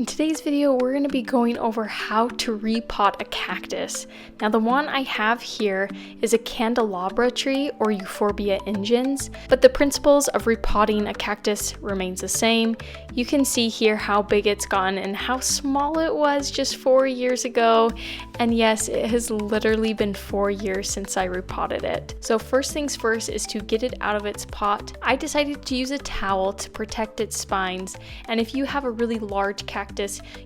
In today's video, we're going to be going over how to repot a cactus. Now the one I have here is a Candelabra tree or Euphorbia ingens, but the principles of repotting a cactus remains the same. You can see here how big it's gotten and how small it was just 4 years ago. And yes, it has literally been 4 years since I repotted it. So first things first is to get it out of its pot. I decided to use a towel to protect its spines, and if you have a really large cactus,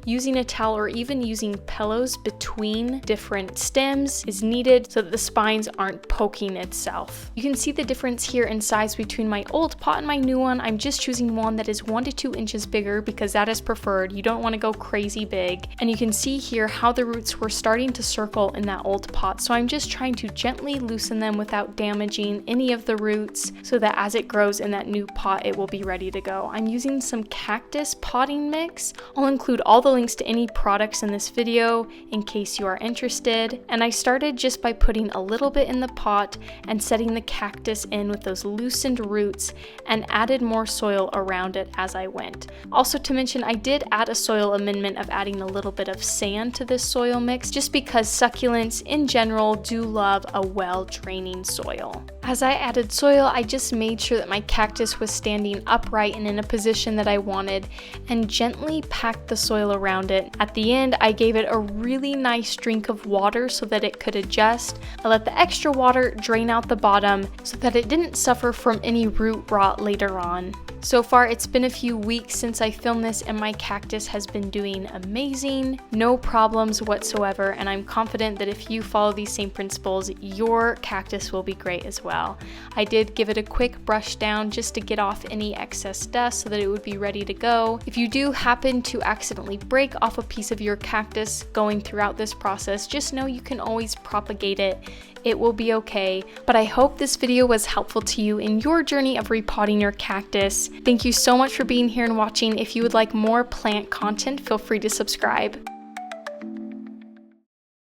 using a towel or even using pillows between different stems is needed so that the spines aren't poking itself. You can see the difference here in size between my old pot and my new one. I'm just choosing one that is 1 to 2 inches bigger because that is preferred. You don't want to go crazy big. And you can see here how the roots were starting to circle in that old pot. So I'm just trying to gently loosen them without damaging any of the roots so that as it grows in that new pot, it will be ready to go. I'm using some cactus potting mix. I'll include all the links to any products in this video in case you are interested. And I started just by putting a little bit in the pot and setting the cactus in with those loosened roots and added more soil around it as I went. Also to mention, I did add a soil amendment of adding a little bit of sand to this soil mix just because succulents in general do love a well-draining soil. As I added soil, I just made sure that my cactus was standing upright and in a position that I wanted and gently packed the soil around it. At the end, I gave it a really nice drink of water so that it could adjust. I let the extra water drain out the bottom so that it didn't suffer from any root rot later on. So far, it's been a few weeks since I filmed this and my cactus has been doing amazing. No problems whatsoever, and I'm confident that if you follow these same principles, your cactus will be great as well. I did give it a quick brush down just to get off any excess dust so that it would be ready to go. If you do happen to accidentally break off a piece of your cactus going throughout this process, just know you can always propagate it. It will be okay. But I hope this video was helpful to you in your journey of repotting your cactus. Thank you so much for being here and watching. If you would like more plant content, feel free to subscribe.